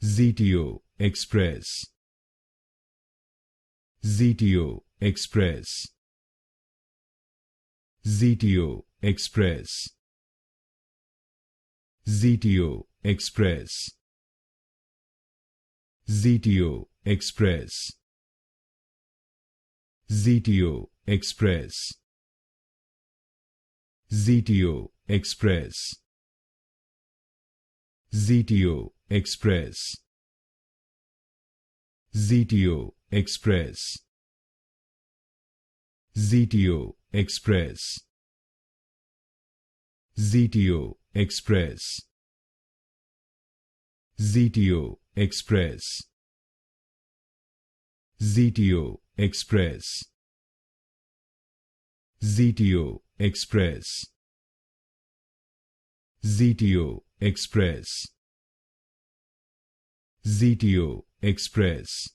ZTO Express, ZTO Express, ZTO Express, ZTO Express, ZTO Express, ZTO Express, ZTO Express, ZTO Express, ZTO Express, ZTO Express, ZTO Express, ZTO Express, ZTO Express, ZTO Express, ZTO Express, ZTO Express,